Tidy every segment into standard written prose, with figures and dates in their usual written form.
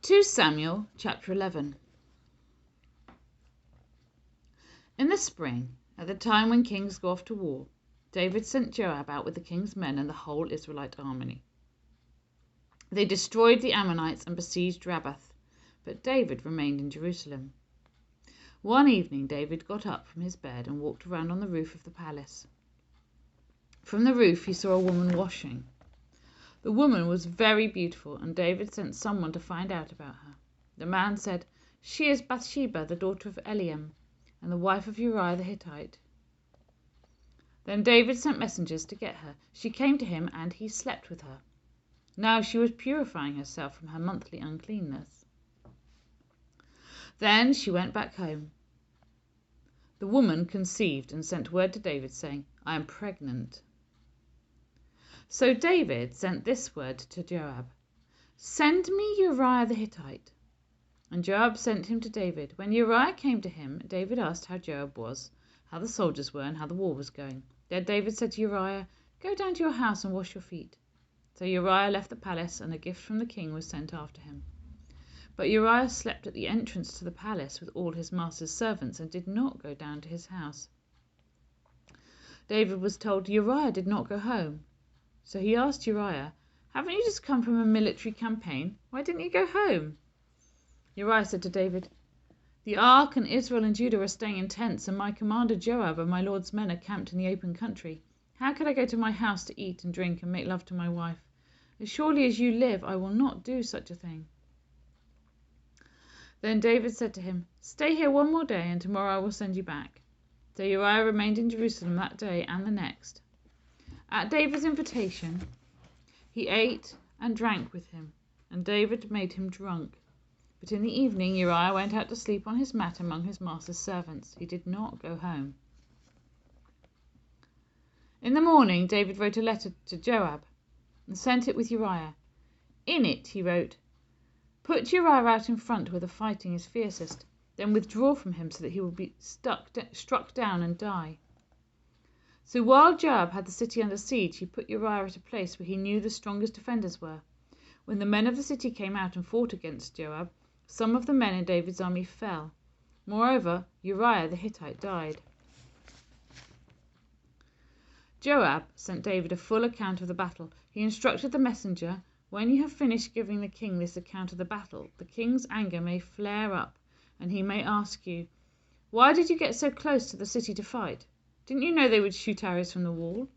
2 Samuel chapter 11. In the spring, at the time when kings go off to war, David sent Joab out with the king's men and the whole Israelite army. They destroyed the Ammonites and besieged Rabbah, but David remained in Jerusalem. One evening David got up from his bed and walked around on the roof of the palace. From the roof he saw a woman washing. The woman was very beautiful, and David sent someone to find out about her. The man said, "She is Bathsheba, the daughter of Eliam, and the wife of Uriah the Hittite." Then David sent messengers to get her. She came to him, and he slept with her. Now she was purifying herself from her monthly uncleanness. Then she went back home. The woman conceived and sent word to David, saying, "I am pregnant." So David sent this word to Joab, "Send me Uriah the Hittite." And Joab sent him to David. When Uriah came to him, David asked how Joab was, how the soldiers were, and how the war was going. Then David said to Uriah, "Go down to your house and wash your feet." So Uriah left the palace, and a gift from the king was sent after him. But Uriah slept at the entrance to the palace with all his master's servants, and did not go down to his house. David was told Uriah did not go home. So he asked Uriah, "Haven't you just come from a military campaign? Why didn't you go home?" Uriah said to David, "The ark and Israel and Judah are staying in tents, and my commander Joab and my lord's men are camped in the open country. How could I go to my house to eat and drink and make love to my wife? As surely as you live, I will not do such a thing." Then David said to him, "Stay here one more day, and tomorrow I will send you back." So Uriah remained in Jerusalem that day and the next. At David's invitation, he ate and drank with him, and David made him drunk. But in the evening Uriah went out to sleep on his mat among his master's servants. He did not go home. In the morning David wrote a letter to Joab and sent it with Uriah. In it he wrote, "Put Uriah out in front where the fighting is fiercest, then withdraw from him so that he will be struck down and die." So while Joab had the city under siege, he put Uriah at a place where he knew the strongest defenders were. When the men of the city came out and fought against Joab, some of the men in David's army fell. Moreover, Uriah the Hittite died. Joab sent David a full account of the battle. He instructed the messenger, "When you have finished giving the king this account of the battle, the king's anger may flare up, and he may ask you, 'Why did you get so close to the city to fight? Didn't you know they would shoot arrows from the wall?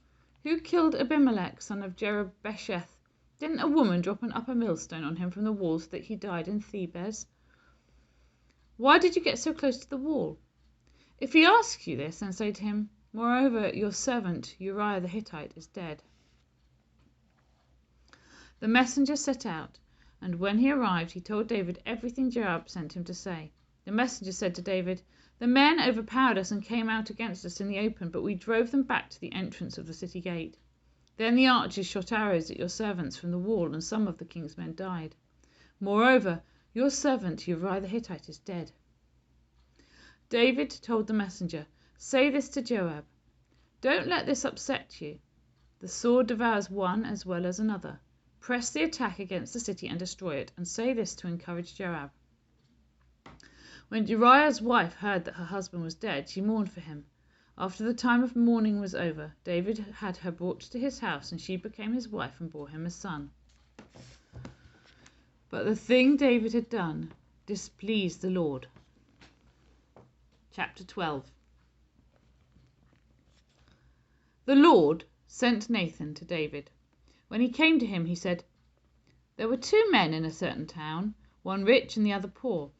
Who killed Abimelech, son of Jerubbesheth? Didn't a woman drop an upper millstone on him from the wall so that he died in Thebez? Why did you get so close to the wall?' If he asks you this, then say to him, 'Moreover, your servant Uriah the Hittite is dead.'" The messenger set out, and when he arrived he told David everything Joab sent him to say. The messenger said to David, "The men overpowered us and came out against us in the open, but we drove them back to the entrance of the city gate. Then the archers shot arrows at your servants from the wall, and some of the king's men died. Moreover, your servant Uriah the Hittite is dead." David told the messenger, "Say this to Joab, 'Don't let this upset you. The sword devours one as well as another. Press the attack against the city and destroy it, and say this to encourage Joab.'" When Uriah's wife heard that her husband was dead, she mourned for him. After the time of mourning was over, David had her brought to his house, and she became his wife and bore him a son. But the thing David had done displeased the Lord. Chapter 12. The Lord sent Nathan to David. When he came to him, he said, "There were 2 men in a certain town, one rich and the other poor.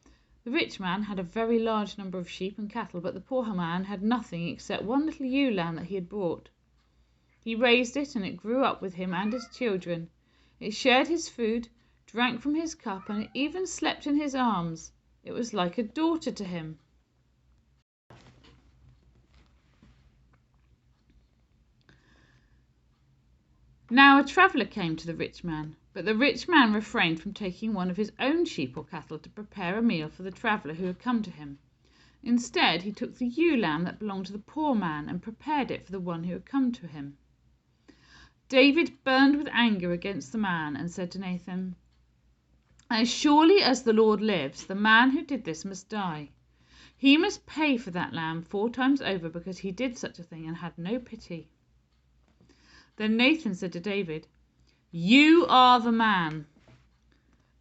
The rich man had a very large number of sheep and cattle, but the poor man had nothing except one little ewe lamb that he had brought. He raised it, and it grew up with him and his children. It shared his food, drank from his cup, and it even slept in his arms. It was like a daughter to him. Now a traveller came to the rich man, but the rich man refrained from taking one of his own sheep or cattle to prepare a meal for the traveller who had come to him. Instead, he took the ewe lamb that belonged to the poor man and prepared it for the one who had come to him. David burned with anger against the man and said to Nathan, As surely as the Lord lives, the man who did this must die. He must pay for that lamb 4 times over because he did such a thing and had no pity." Then Nathan said to David, "You are the man.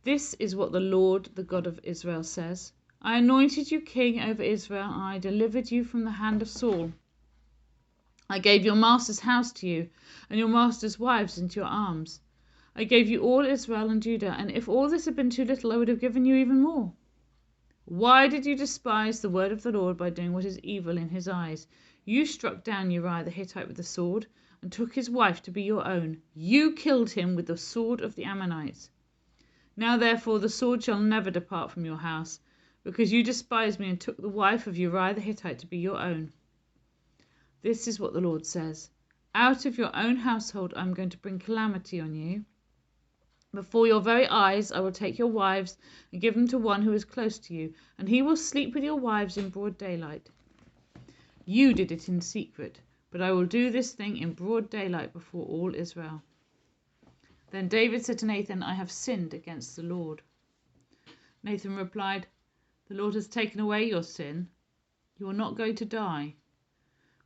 This is what the Lord, the God of Israel, says. I anointed you king over Israel, and I delivered you from the hand of Saul. I gave your master's house to you, and your master's wives into your arms. I gave you all Israel and Judah, and if all this had been too little, I would have given you even more. Why did you despise the word of the Lord by doing what is evil in his eyes? You struck down Uriah the Hittite with the sword, and took his wife to be your own. You killed him with the sword of the Ammonites. Now therefore the sword shall never depart from your house, because you despised me and took the wife of Uriah the Hittite to be your own. This is what the Lord says. Out of your own household I am going to bring calamity on you. Before your very eyes I will take your wives and give them to one who is close to you, and he will sleep with your wives in broad daylight. You did it in secret, but I will do this thing in broad daylight before all Israel." Then David said to Nathan, "I have sinned against the Lord." Nathan replied, "The Lord has taken away your sin. You are not going to die.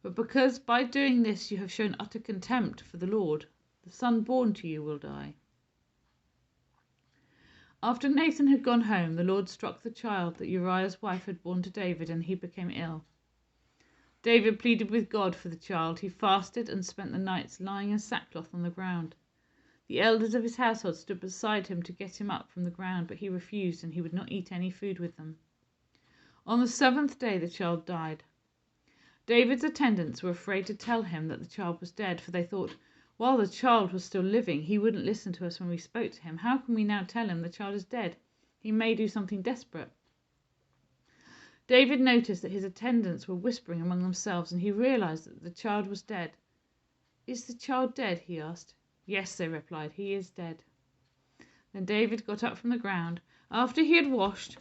But because by doing this you have shown utter contempt for the Lord, the son born to you will die." After Nathan had gone home, the Lord struck the child that Uriah's wife had borne to David, and he became ill. David pleaded with God for the child. He fasted and spent the nights lying in sackcloth on the ground. The elders of his household stood beside him to get him up from the ground, but he refused, and he would not eat any food with them. On the 7th day the child died. David's attendants were afraid to tell him that the child was dead, for they thought, "While the child was still living, he wouldn't listen to us when we spoke to him. How can we now tell him the child is dead? He may do something desperate." David noticed that his attendants were whispering among themselves, and he realized that the child was dead. "Is the child dead?" he asked. "Yes," they replied, "he is dead." Then David got up from the ground. After he had washed,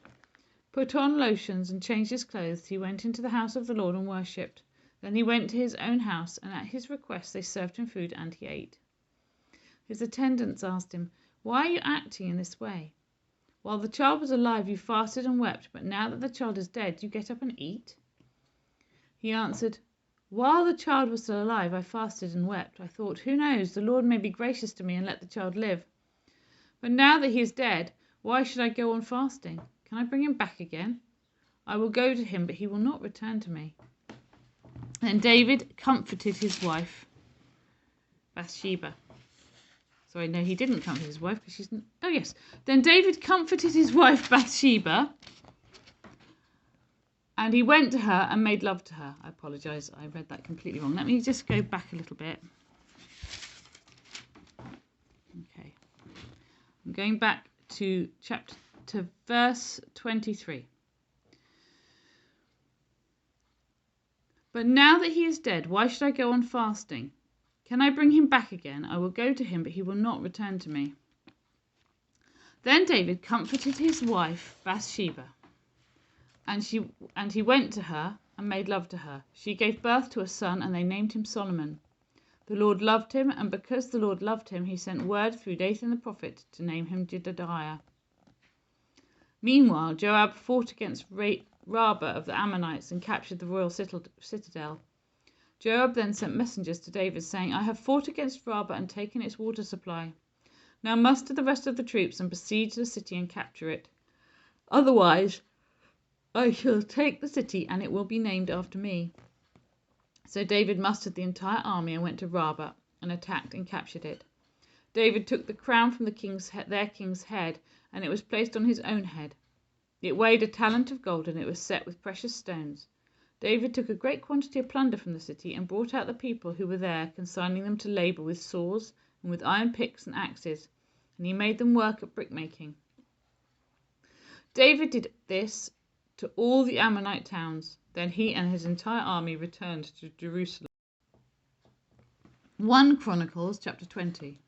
put on lotions, and changed his clothes, he went into the house of the Lord and worshipped. Then he went to his own house, and at his request they served him food, and he ate. His attendants asked him, "Why are you acting in this way? While the child was alive, you fasted and wept, but now that the child is dead, you get up and eat?" He answered, "While the child was still alive, I fasted and wept. I thought, who knows, the Lord may be gracious to me and let the child live. But now that he is dead, why should I go on fasting? Can I bring him back again? I will go to him, but he will not return to me." Then David comforted his wife, Bathsheba. Sorry, no, he didn't comfort his wife because she's... Oh, yes. Then David comforted his wife Bathsheba, and he went to her and made love to her. I apologize, I read that completely wrong. Let me just go back a little bit. Okay. I'm going back to verse 23. "But now that he is dead, why should I go on fasting? Can I bring him back again? I will go to him, but he will not return to me." Then David comforted his wife Bathsheba, and he went to her and made love to her. She gave birth to a son, and they named him Solomon. The Lord loved him, and because the Lord loved him, he sent word through Nathan the prophet to name him Jedediah. Meanwhile, Joab fought against Rabbah of the Ammonites and captured the royal citadel. Joab then sent messengers to David, saying, "I have fought against Rabbah and taken its water supply. Now muster the rest of the troops and besiege the city and capture it. Otherwise, I shall take the city, and it will be named after me." So David mustered the entire army and went to Rabbah and attacked and captured it. David took the crown from their king's head, and it was placed on his own head. It weighed a talent of gold, and it was set with precious stones. David took a great quantity of plunder from the city and brought out the people who were there, consigning them to labor with saws and with iron picks and axes, and he made them work at brickmaking. David did this to all the Ammonite towns. Then he and his entire army returned to Jerusalem. 1 Chronicles chapter 20.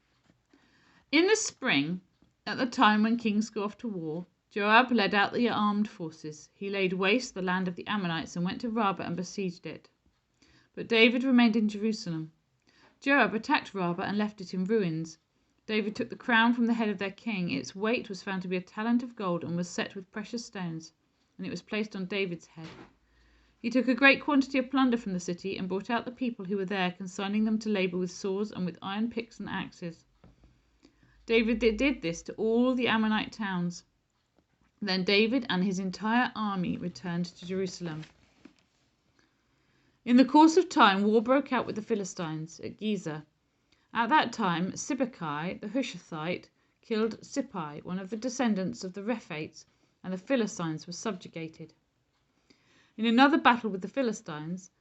In the spring, at the time when kings go off to war, Joab led out the armed forces. He laid waste the land of the Ammonites and went to Rabbah and besieged it. But David remained in Jerusalem. Joab attacked Rabbah and left it in ruins. David took the crown from the head of their king. Its weight was found to be a talent of gold and was set with precious stones, and it was placed on David's head. He took a great quantity of plunder from the city and brought out the people who were there, consigning them to labor with saws and with iron picks and axes. David did this to all the Ammonite towns. Then David and his entire army returned to Jerusalem. In the course of time, war broke out with the Philistines at Gezer. At that time, Sibbecai the Hushathite killed Sippai, one of the descendants of the Rephaites, and the Philistines were subjugated. In another battle with the Philistines,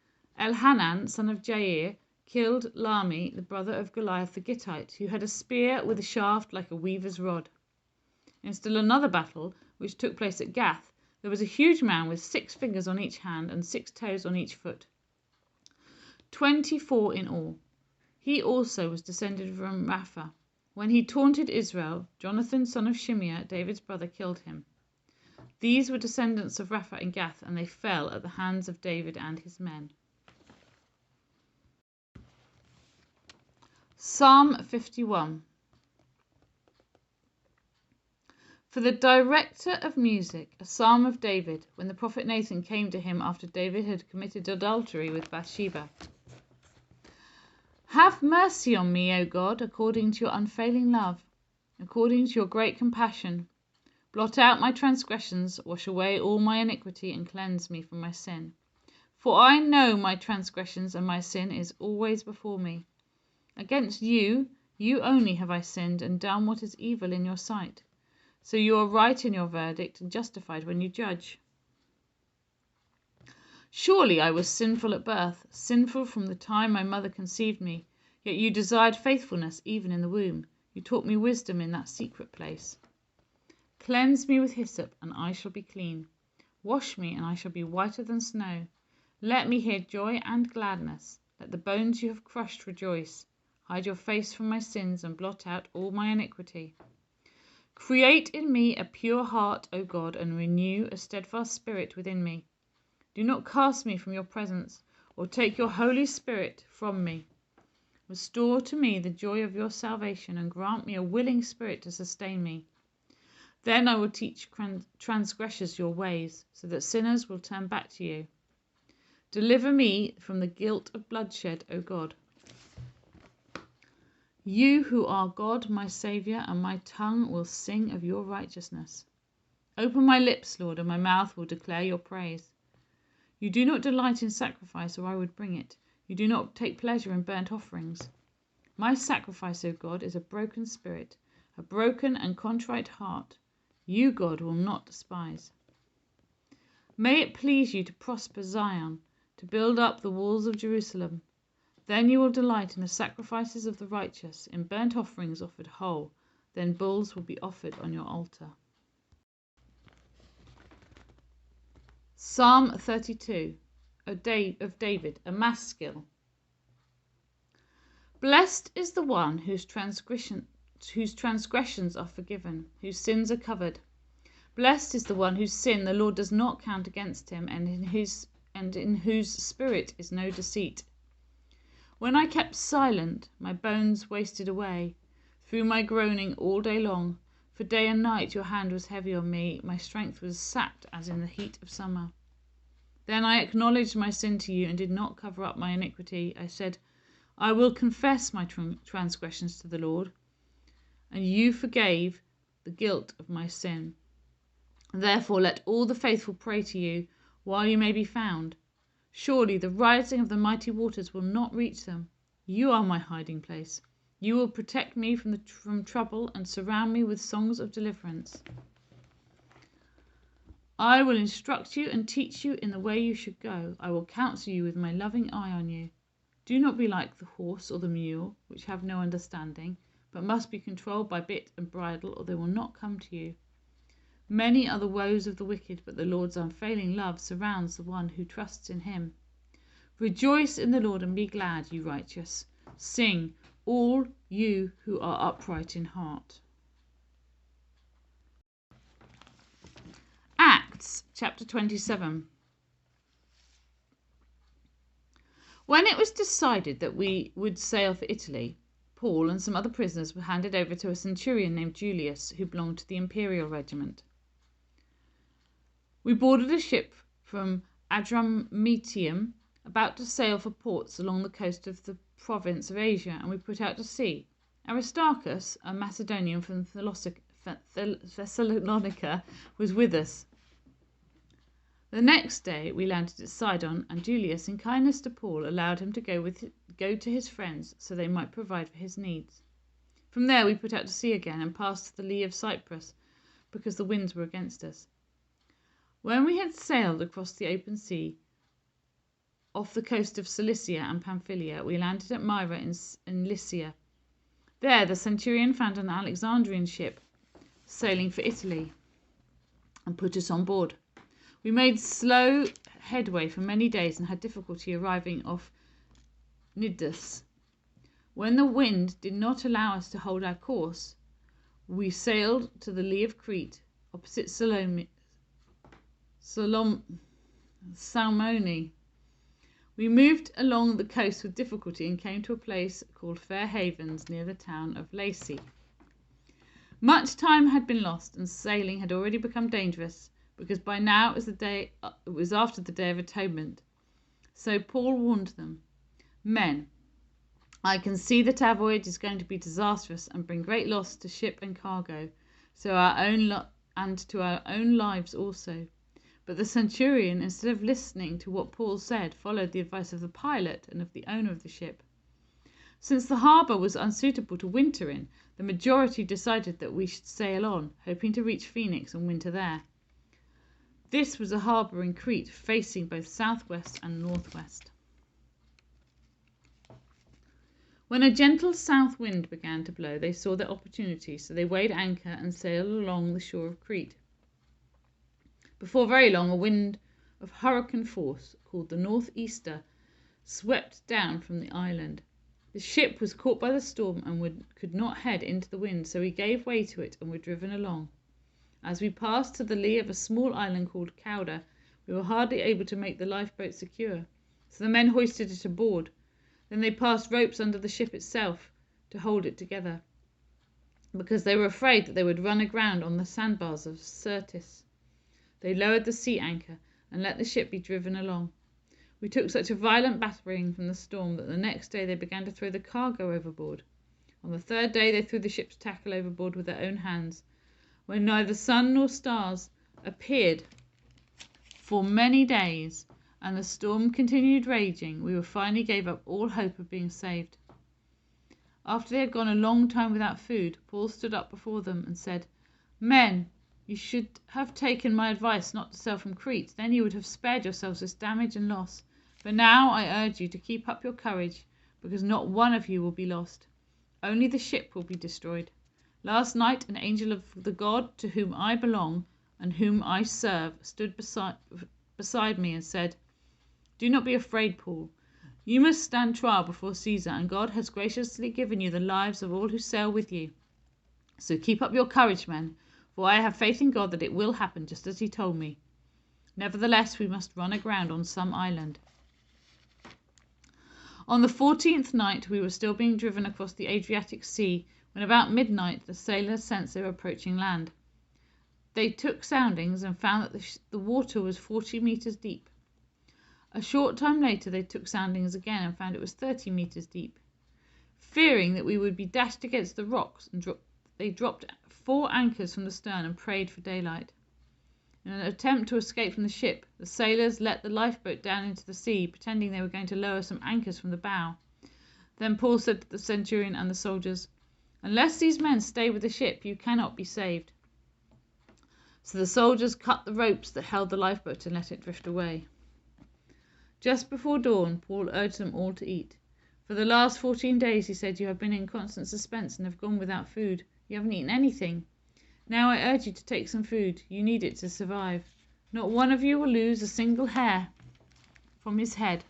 Elhanan, son of Jair, killed Lahmi, the brother of Goliath the Gittite, who had a spear with a shaft like a weaver's rod. In still another battle, which took place at Gath, there was a huge man with 6 fingers on each hand and 6 toes on each foot, 24 in all. He also was descended from Rapha. When he taunted Israel, Jonathan, son of Shimeah, David's brother, killed him. These were descendants of Rapha and Gath, and they fell at the hands of David and his men. Psalm 51. For the director of music, a psalm of David, when the prophet Nathan came to him after David had committed adultery with Bathsheba. Have mercy on me, O God, according to your unfailing love, according to your great compassion. Blot out my transgressions, wash away all my iniquity, and cleanse me from my sin. For I know my transgressions, and my sin is always before me. Against you, you only have I sinned, and done what is evil in your sight. So you are right in your verdict, and justified when you judge. Surely I was sinful at birth, sinful from the time my mother conceived me. Yet you desired faithfulness even in the womb. You taught me wisdom in that secret place. Cleanse me with hyssop, and I shall be clean. Wash me, and I shall be whiter than snow. Let me hear joy and gladness. Let the bones you have crushed rejoice. Hide your face from my sins, and blot out all my iniquity. Create in me a pure heart, O God, and renew a steadfast spirit within me. Do not cast me from your presence, or take your Holy Spirit from me. Restore to me the joy of your salvation, and grant me a willing spirit to sustain me. Then I will teach transgressors your ways, so that sinners will turn back to you. Deliver me from the guilt of bloodshed, O God. You who are God, my Saviour, and my tongue will sing of your righteousness. Open my lips, Lord, and my mouth will declare your praise. You do not delight in sacrifice, or I would bring it. You do not take pleasure in burnt offerings. My sacrifice, O God, is a broken spirit, a broken and contrite heart. You, God, will not despise. May it please you to prosper Zion, to build up the walls of Jerusalem. Then you will delight in the sacrifices of the righteous, in burnt offerings offered whole. Then bulls will be offered on your altar. Psalm 32 of David, a mass skill. Blessed is the one whose transgressions are forgiven, whose sins are covered. Blessed is the one whose sin the Lord does not count against him, and in whose spirit is no deceit. When I kept silent, my bones wasted away, through my groaning all day long. For day and night your hand was heavy on me, my strength was sapped as in the heat of summer. Then I acknowledged my sin to you and did not cover up my iniquity. I said, I will confess my transgressions to the Lord, and you forgave the guilt of my sin. Therefore let all the faithful pray to you while you may be found. Surely the rising of the mighty waters will not reach them. You are my hiding place. You will protect me from trouble and surround me with songs of deliverance. I will instruct you and teach you in the way you should go. I will counsel you with my loving eye on you. Do not be like the horse or the mule, which have no understanding, but must be controlled by bit and bridle, or they will not come to you. Many are the woes of the wicked, but the Lord's unfailing love surrounds the one who trusts in him. Rejoice in the Lord and be glad, you righteous. Sing, all you who are upright in heart. Acts chapter 27. When it was decided that we would sail for Italy, Paul and some other prisoners were handed over to a centurion named Julius, who belonged to the imperial regiment. We boarded a ship from Adramyttium, about to sail for ports along the coast of the province of Asia, and we put out to sea. Aristarchus, a Macedonian from Thessalonica, was with us. The next day we landed at Sidon, and Julius, in kindness to Paul, allowed him to go to his friends so they might provide for his needs. From there we put out to sea again and passed to the lee of Cyprus, because the winds were against us. When we had sailed across the open sea, off the coast of Cilicia and Pamphylia, we landed at Myra in Lycia. There the centurion found an Alexandrian ship sailing for Italy and put us on board. We made slow headway for many days and had difficulty arriving off Cnidus. When the wind did not allow us to hold our course, we sailed to the lee of Crete, opposite Salmone. We moved along the coast with difficulty and came to a place called Fair Havens near the town of Lace. Much time had been lost and sailing had already become dangerous, because by now it was after the Day of Atonement. So Paul warned them, "Men, I can see that our voyage is going to be disastrous and bring great loss to ship and cargo, and to our own lives also." But the centurion, instead of listening to what Paul said, followed the advice of the pilot and of the owner of the ship. Since the harbour was unsuitable to winter in, the majority decided that we should sail on, hoping to reach Phoenix and winter there. This was a harbour in Crete, facing both southwest and northwest. When a gentle south wind began to blow, they saw their opportunity, so they weighed anchor and sailed along the shore of Crete. Before very long, a wind of hurricane force, called the northeaster, swept down from the island. The ship was caught by the storm and could not head into the wind, so we gave way to it and were driven along. As we passed to the lee of a small island called Cauda, we were hardly able to make the lifeboat secure, so the men hoisted it aboard. Then they passed ropes under the ship itself to hold it together, because they were afraid that they would run aground on the sandbars of Syrtis. They lowered the sea anchor and let the ship be driven along. We took such a violent battering from the storm that the next day they began to throw the cargo overboard. On the third day they threw the ship's tackle overboard with their own hands. When neither sun nor stars appeared for many days and the storm continued raging, we finally gave up all hope of being saved. After they had gone a long time without food, Paul stood up before them and said, "Men, you should have taken my advice not to sail from Crete, then you would have spared yourselves this damage and loss. But now I urge you to keep up your courage, because not one of you will be lost. Only the ship will be destroyed. Last night an angel of the God to whom I belong and whom I serve stood beside me and said, 'Do not be afraid, Paul. You must stand trial before Caesar, and God has graciously given you the lives of all who sail with you. So keep up your courage, men, for I have faith in God that it will happen just as he told me. Nevertheless, we must run aground on some island.' On the 14th night we were still being driven across the Adriatic Sea, when about midnight the sailors sensed they were approaching land. They took soundings and found that the water was 40 meters deep. A short time later they took soundings again and found it was 30 meters deep. Fearing that we would be dashed against the rocks, they dropped 4 anchors from the stern and prayed for daylight. In an attempt to escape from the ship, the sailors let the lifeboat down into the sea, pretending they were going to lower some anchors from the bow. Then Paul said to the centurion and the soldiers, 'Unless these men stay with the ship, you cannot be saved.' So the soldiers cut the ropes that held the lifeboat and let it drift away. Just before dawn, Paul urged them all to eat. 'For the last 14 days, he said, you have been in constant suspense and have gone without food. You haven't eaten anything. Now I urge you to take some food. You need it to survive. Not one of you will lose a single hair from his head.'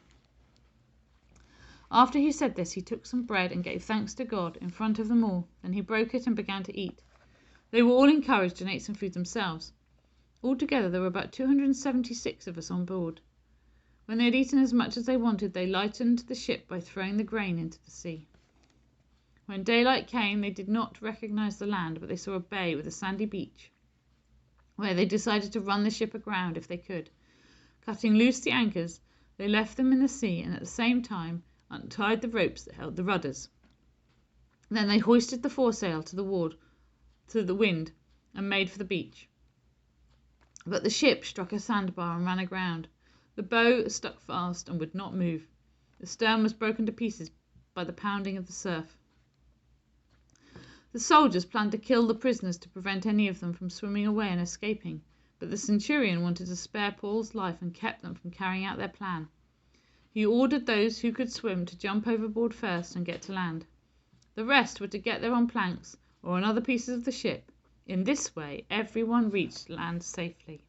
After he said this, he took some bread and gave thanks to God in front of them all. Then he broke it and began to eat. They were all encouraged and ate some food themselves. Altogether, there were about 276 of us on board. When they had eaten as much as they wanted, they lightened the ship by throwing the grain into the sea. When daylight came, they did not recognize the land, but they saw a bay with a sandy beach, where they decided to run the ship aground if they could. Cutting loose the anchors, they left them in the sea and at the same time untied the ropes that held the rudders. Then they hoisted the foresail to the wind and made for the beach. But the ship struck a sandbar and ran aground. The bow stuck fast and would not move. The stern was broken to pieces by the pounding of the surf. The soldiers planned to kill the prisoners to prevent any of them from swimming away and escaping, but the centurion wanted to spare Paul's life and kept them from carrying out their plan. He ordered those who could swim to jump overboard first and get to land. The rest were to get there on planks or on other pieces of the ship. In this way, everyone reached land safely.